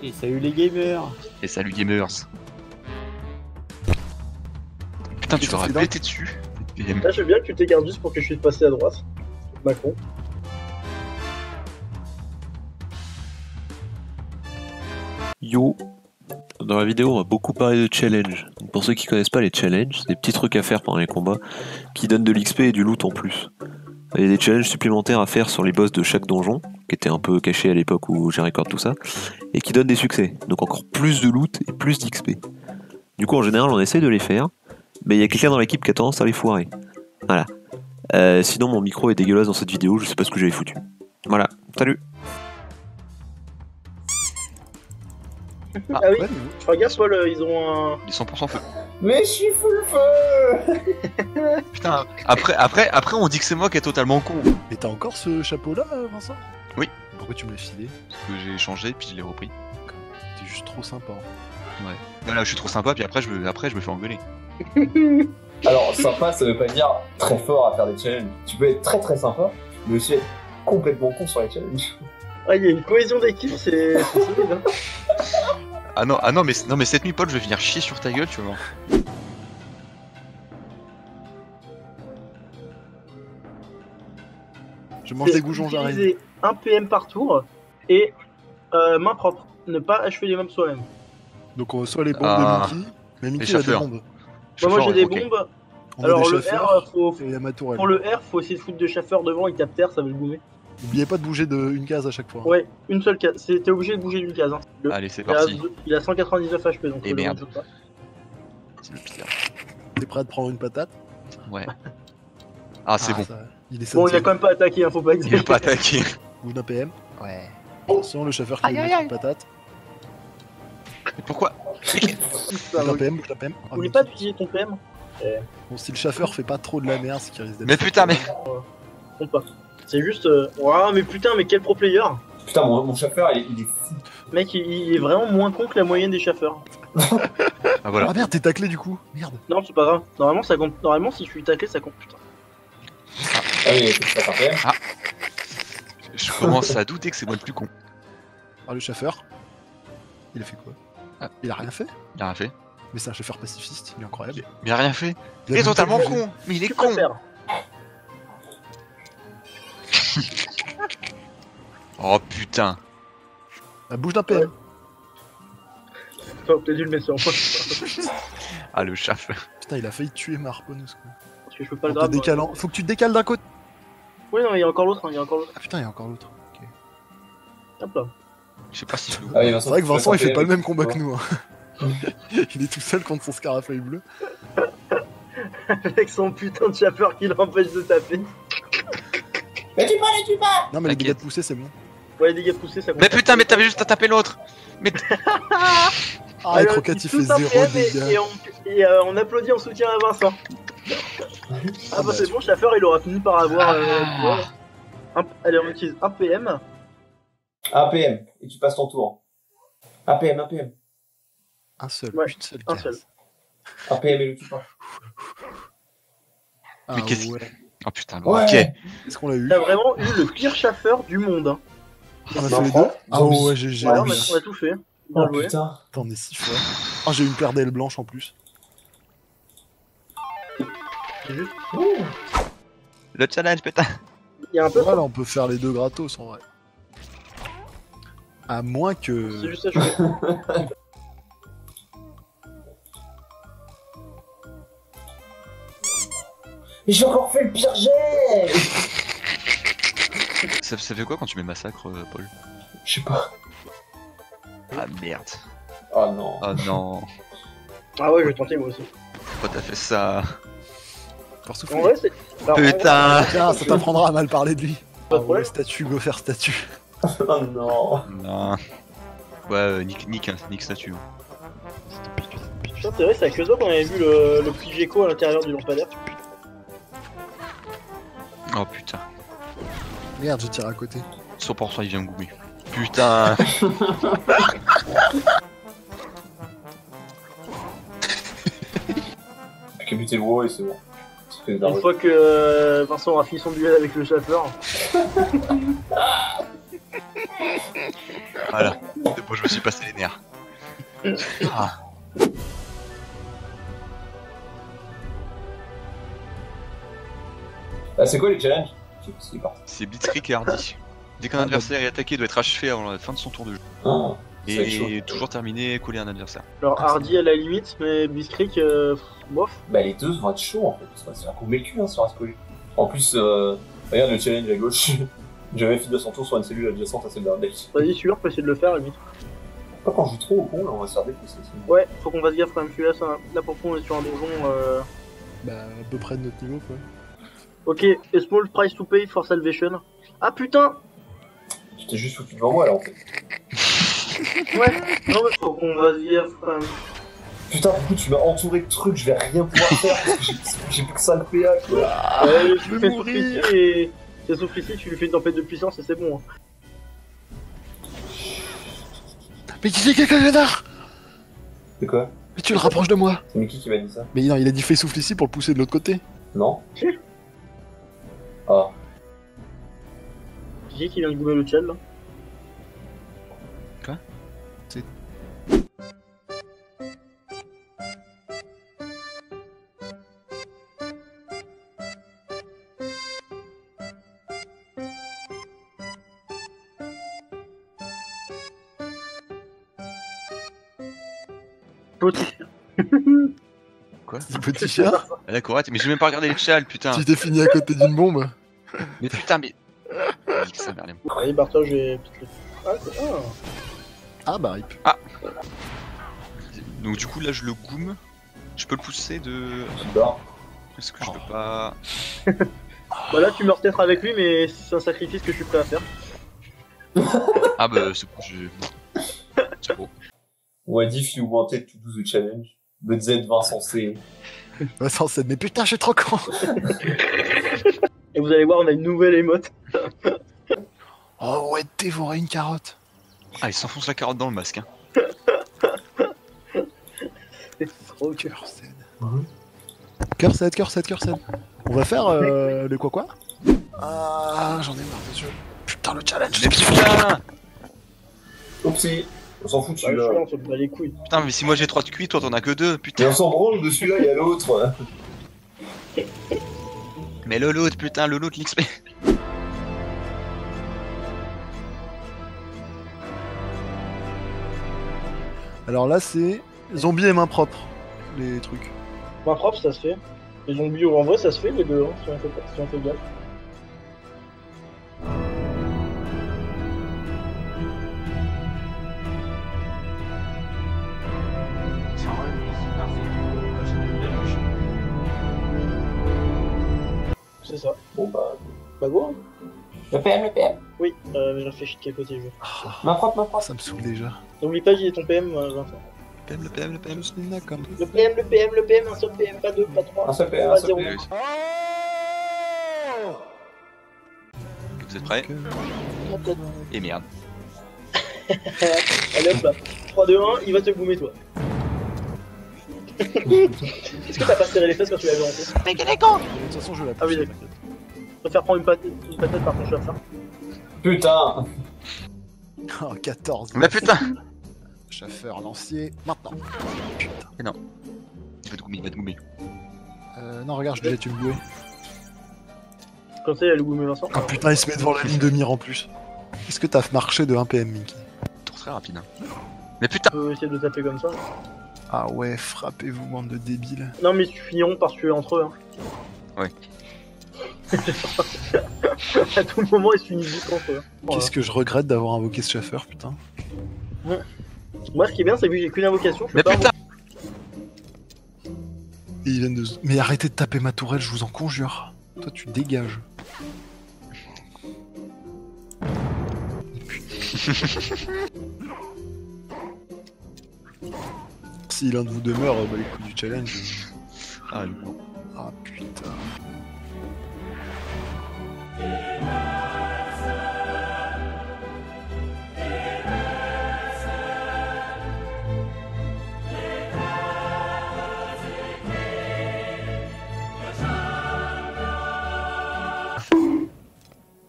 Et salut les gamers. Et salut gamers. Putain, tu t'aurais pété dessus. Là, je veux bien que tu t'écartes juste pour que je puisse passer à droite. Macron. Yo. Dans la vidéo, on va beaucoup parler de challenge. Donc pour ceux qui connaissent pas les challenges, c'est des petits trucs à faire pendant les combats qui donnent de l'XP et du loot en plus. Il y a des challenges supplémentaires à faire sur les boss de chaque donjon, qui étaient un peu cachés à l'époque où j'ai record tout ça, et qui donnent des succès. Donc encore plus de loot et plus d'XP. Du coup, en général, on essaie de les faire, mais il y a quelqu'un dans l'équipe qui a tendance à les foirer. Voilà. Sinon, mon micro est dégueulasse dans cette vidéo, je sais pas ce que j'avais foutu. Voilà. Salut. Ah oui, ouais. regarde Paul, ils ont un... Ils sont 100% feu. Mais je suis full feu. Putain, après on dit que c'est moi qui est totalement con. Et t'as encore ce chapeau là, Vincent? Oui. Pourquoi tu me l'as filé? Parce que j'ai changé puis je l'ai repris. T'es juste trop sympa. Ouais. Là je suis trop sympa puis après je me fais engueuler. Alors sympa, ça veut pas dire très fort à faire des challenges. Tu peux être très très sympa, mais aussi être complètement con sur les challenges. Ah, il y a une cohésion d'équipe, c'est solide, hein. Ah non mais cette nuit Paul je vais venir chier sur ta gueule tu vas voir. Je mange des goujons, j'arrive. Utiliser un PM par tour et main propre. Ne pas achever les mobs soi-même. Donc on reçoit les bombes Ah. de Mickey. Mais Mickey Les a des chaffeurs. bombes. Moi j'ai des ok. bombes. On a Alors des le chaffeurs R, faut... et la matourelle. pour le R, faut essayer de foutre de chaffeur devant, il tape terre, ça va le goumer. N'oubliez pas de bouger une case à chaque fois. Ouais, une seule case. T'es obligé de bouger d'une case. Hein. Allez c'est Il a, parti. il a 199 HP donc. Et le merde. joue pas. C'est le pire. T'es prêt à te prendre une patate? Ouais. Ah c'est bon. ça- Il est Bon, il a septième. quand même pas attaqué, hein, faut pas Il a exagérer. pas attaqué. Bouge d'un PM. Ouais. Attention, le chauffeur qui Aïe, lui aïe, met aïe. une patate. Mais pourquoi? Bouge d'un PM, bouge d'un PM. Ah, Oublie Mickey. pas d'utiliser ton PM. Bon, si le chauffeur fait pas trop de la merde, c'est qu'il risque d'être. Mais putain mais. Compte pas. C'est juste. Ouah, mais putain, mais quel pro player! Putain, mon chauffeur il est fou. Mec, il est vraiment moins con que la moyenne des chaffeurs. Ah voilà. Ah merde, t'es taclé du coup. Merde. Non, c'est pas grave. Normalement, ça compte. Normalement, si je suis taclé, ça compte. Putain. Ah oui, c'est ça par PM. Je commence à douter que c'est moi le plus con. Ah, le chauffeur. Il a fait quoi? Ah. Il a rien fait? Il a rien fait. Mais c'est un chauffeur pacifiste, il est incroyable. Mais il a rien fait. Il a est totalement bougé. con. Mais il est Tu con. préfères. Oh putain. Ah, bouge d'un PM. T'aurais peut-être dû le mettre sur moi. Ah le chef. Putain, il a failli tuer ma harponneuse quoi. Parce que je peux pas En le te grab. décalant. Faut que tu te décales d'un côté. Oui, non, il y a encore l'autre. Hein, il y a encore l'autre. Ah putain, il y a encore l'autre. Ok. Hop là. Je sais pas si je le Ah oui, C'est vrai que Vincent il fait pas le même combat que Ouais. nous. Hein. Il est tout seul contre son scarafeuille bleu. Avec son putain de chaffeur qui l'empêche de taper. Mais tu pas. Non mais les T'inquiète. dégâts de poussée c'est bon. Ouais, les dégâts poussés, ça compte. Mais putain, mais t'avais juste à taper l'autre. Ah, Alors, les croquettes il fait tous un 0 PM dégâts. et on applaudit en soutien à Vincent. Ah bah c'est bon, chaffeur il aura fini par avoir. Allez, on utilise un PM. Un PM, et tu passes ton tour. Un PM. Un seul, Ouais, une seule un case. seul. Un PM et le tue pas. Ah Mais qu'est-ce ouais. Oh putain, Ouais. ok. Est-ce qu'on l'a eu? T'as vraiment eu le pire chaffeur du monde. Hein. On a Non, fait les deux? franchement, Ah oui. ouais, GG. Ouais, Ah on, oui. on a tout fait. Oh Bien joué. putain. Attends, on est 6 fois. Ah, j'ai une paire d'ailes blanches en plus. C'est juste. Le challenge, putain. Il y a un peu. Voilà, on peut faire les deux gratos en vrai. À moins C'est que. juste à jouer. Mais j'ai encore fait le pire jet. Ça fait quoi quand tu mets massacre, Paul? Je sais pas. Ah merde. Oh non. Oh non. Ah ouais, je vais tenter moi aussi. Pourquoi t'as fait ça? Par souffler. En vrai, c'est. Alors, Putain. Tiens, ça t'apprendra à mal parler de lui. Pas de Ah ouais, problème. statue, go faire statue. Oh non. Non. Ouais, nique statue. Putain, c'est vrai, c'est avec eux autres qu'on avait vu le petit gecko à l'intérieur du lampadaire. Oh putain. Merde, je tire à côté. 100% il vient me goumer. Putain. J'ai qu'à buter le WoW et c'est bon. C'est Une énervé. fois que Vincent aura fini son duel avec le chasseur. Voilà. C'est Moi, je me suis passé les nerfs. Ah. Ah, c'est quoi les challenges? C'est parti. C'est Blitzkrieg et Hardy. Dès qu'un adversaire est attaqué, il doit être achevé avant la fin de son tour de jeu. Ah, ça va être chaud. Et toujours terminé, coller un adversaire. Alors Hardy à la limite, mais Blitzkrieg, bof. Bah les deux vont être chauds en fait, ça va se faire couper le cul hein, sur Ascoli. En plus, regarde le challenge à gauche. J'avais fait 200 tours sur une cellule adjacente à celle d'un deck. Vas-y, celui-là, on peut essayer de le faire à la limite. Pas quand je joue trop au con, là on va se faire défoncer. Ouais, faut qu'on fasse gaffe quand même, celui-là, là pour le coup, on est sur un donjon. Bah, à peu près de notre niveau, quoi. Ok, a small price to pay for salvation. Ah putain. Tu t'es juste foutu devant moi là en fait. Ouais, non mais faut qu'on fasse gaffe quand même. Putain, du coup tu m'as entouré de trucs, je vais rien pouvoir faire parce que j'ai plus que 5 PA quoi. Tu fais souffler et... C'est souffle ici, tu lui fais une tempête de puissance et c'est bon. Hein. Mais qui c'est quelqu'un Léonard? C'est quoi? Mais tu le rapproches de moi. C'est Mickey qui m'a dit ça? Mais non, il a dit fais souffle ici pour le pousser de l'autre côté. Non? Ah. Qui vient de gommer le chell là? Quoi? C'est... Petit. Quoi? Petit chien. Ah, d'accord, mais j'ai même pas regardé les chals, putain. Tu t'es fini à côté d'une bombe. Mais putain, mais. Nique sa mère, les- Allez, barre-toi, je vais. Ah, c'est ça. Ah bah rip. Donc, du coup, là, je le goum. Je peux le pousser de. Tu te barres. Est-ce que je peux pas. Bah là, tu meurs peut-être avec lui, mais c'est un sacrifice que je suis prêt à faire. Ah, bah, c'est bon, je. C'est bon. What if you wanted to do the challenge? But Z Vincent C. Vincent c'est mais putain, je suis trop con. Et vous allez voir, on a une nouvelle émote. Oh ouais, dévorer une carotte. Ah, il s'enfonce la carotte dans le masque, hein. C'est trop que. Cursed. On va faire le quoi? Ah, j'en ai marre des jeux. Putain, le challenge. Mais putain! Oupsie. On s'en fout de Ouais, je celui-là. suis là, on se bat les couilles. Putain, mais si moi j'ai 3 de cuit, toi t'en as que 2, Et putain. on s'en branle de celui-là et à l'autre. Mais le l'autre, putain, le l'autre, l'XP. Alors là, c'est zombie et main propre, les trucs. Main propre, ça se fait. Les zombies en vrai, ça se fait les deux, hein, si on fait gaffe. C'est ça. Bon bah. Bah go. Hein. Le PM. Oui, mais je réfléchis de quel côté je veux. Main propre. Ça me saoule déjà. N'oublie pas, j'ai ton PM, Vincent. Le PM. Nina comme. Le PM, un seul PM, pas deux, pas trois. Un seul PM, pas un seul zéro. PM. Vous êtes prêts? Et merde. Allez hop là. 3, 2, 1, il va te goumer toi. Est-ce que t'as pas serré les fesses quand tu l'avais rentré? De toute façon, je la Ah oui, d'accord. Je préfère prendre une patate par ton chef. Putain. Oh, 14. Mais putain! Chaffeur, lancier, maintenant. Putain. Il va te goumer. Non, regarde, je lui jette une bouée. Comme ça, il a le goumer Vincent. Oh putain, il se met devant la ligne de mire en plus. Est-ce que t'as marché de 1 PM, Mickey? Tour très rapide, hein. Mais putain! On peut essayer de le taper comme ça. Ah ouais, frappez-vous, bande de débiles. Non, mais ils finiront par se tuer entre eux. Hein. Ouais. À tout moment, ils se finissent vite entre eux. Voilà. Qu'est-ce que je regrette d'avoir invoqué ce chaffeur, putain. Moi, ce qui est bien, c'est que j'ai qu'une invocation. Je peux Mais pas putain! Et ils viennent de... Mais arrêtez de taper ma tourelle, je vous en conjure. Toi, tu dégages. Si l'un de vous demeure, bah, les coups du challenge. Ah, le coup. Ah putain.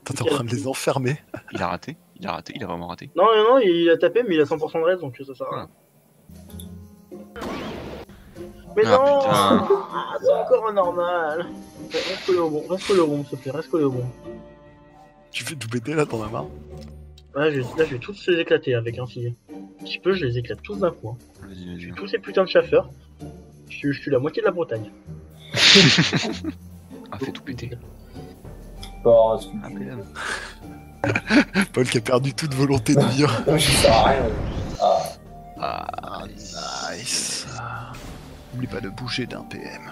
T'es en train de les enfermer. Il a raté. Il a raté, il a vraiment raté. Non, non, non, il a tapé, mais il a 100% de raise, donc ça sert à rien. Mais Ah, non putain. Ah, c'est encore un normal. Reste collé au bon, s'il te plaît, reste collé au bon. Tu fais tout péter là, t'en as marre. Là, je vais tous les éclater avec un filet. Si je peux, je les éclate tous d'un coup. Hein. Vas-y, vas-y. Tous ces putains de chaffeurs. Je suis la moitié de la Bretagne. Ah, fait tout péter. Bon, est-ce Ah, PM. Paul qui a perdu toute volonté de vivre. que je sers à rien. Ah, Ah, Nice. N'oublie pas de bouger d'un PM.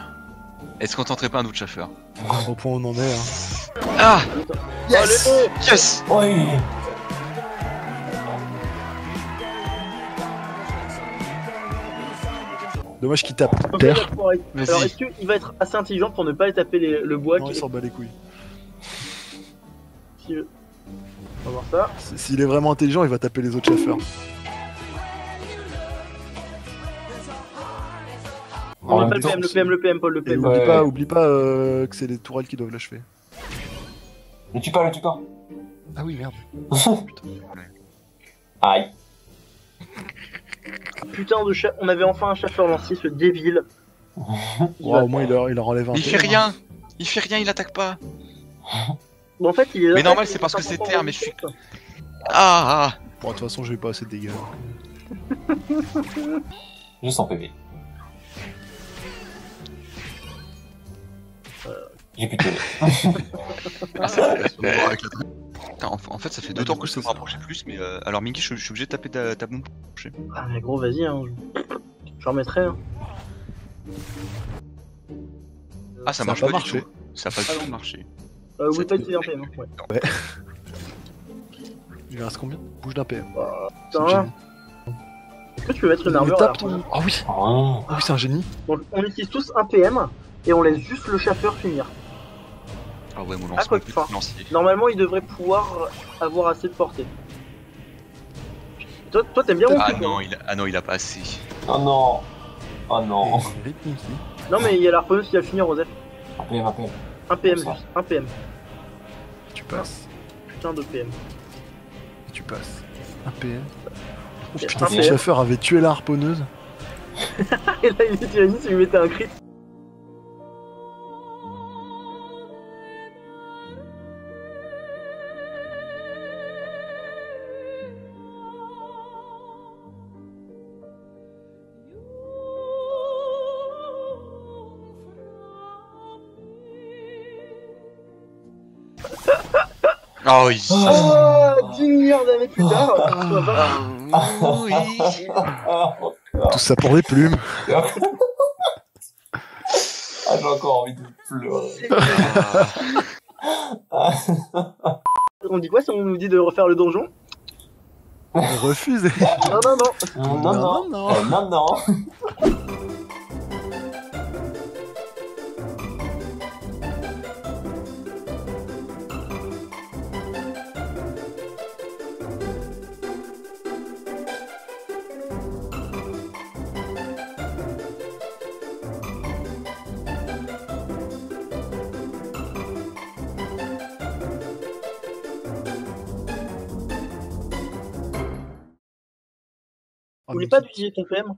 est-ce qu'on tenterait pas un autre chauffeur? Au point où on en est, hein. Ah, Yes Allez, yes. oui. Dommage qu'il tape ok, terre. la foirée. Vas-y. Alors, est-ce qu'il va être assez intelligent pour ne pas aller taper le bois Non, il qui... s'en bat les couilles. si- On va voir ça. S'il est vraiment intelligent, il va taper les autres chaffeurs. En On même met pas temps, le PM, Paul, le Et PM. Ouais. oublie pas que c'est les tourelles qui doivent l'achever. Le tue pas, le tue pas. Ah oui, merde. Aïe. Putain de chat, on avait enfin un chasseur lancier, ce débile. Ouais, au moins, il leur enlève un Il fait rien. Il fait rien, il attaque pas. Bon, en fait, il est là. Mais normal, c'est parce que c'est terre, mais je suis- Ah, Bon, de toute façon, j'ai pas assez de dégâts. Juste en PV. J'ai plus de PV. ah, c'est vrai, on va voir avec la- Putain, en fait, ça fait 2 temps que je peux me rapprocher plus, mais alors Minky, je suis obligé de taper ta bombe. Ah, mais gros, vas-y, hein. Je remettrai, hein. Ah, ça Ça a marche pas pas, marché. du tout. Ça a pas du tout marché. Oui, pas utiliser un PM, hein. Ouais. Il lui reste combien? Bouge d'un PM. Putain. Est-ce que tu peux mettre une Il armure tape à la ton... Ah oui, Oh. ah oui, c'est un génie. Donc, on utilise tous un PM et on laisse juste le chasseur finir. Ah ouais, mon Ah, lancement quoi est que plus ça. lancier. Normalement, il devrait pouvoir avoir assez de portée. Toi, t'aimes bien mon Ah truc, non, hein. il a pas assez. Oh non. Oh non. Rythmique. Non, mais il y a l'harponneuse qui va finir, Joseph. Un PM, un PM. Un PM Comme ça. juste, un PM. Tu passes. Putain de PM. Tu passes. Un PM. Oh, Et putain, un ce PM. chaffeur avait tué la harponneuse. Et là, il est tyrannie, il lui mettait un crit. Oh oui. Ah, 10 milliards d'années plus tard, ça va. Oui. Ah, Tout ça pour des plumes. Ah, j'ai encore envie de pleurer. Ah. On dit quoi si on nous dit de refaire le donjon? On refuse. Non, non, non. Non, non. non. Non, non. N'oublie pas d'utiliser ton PM.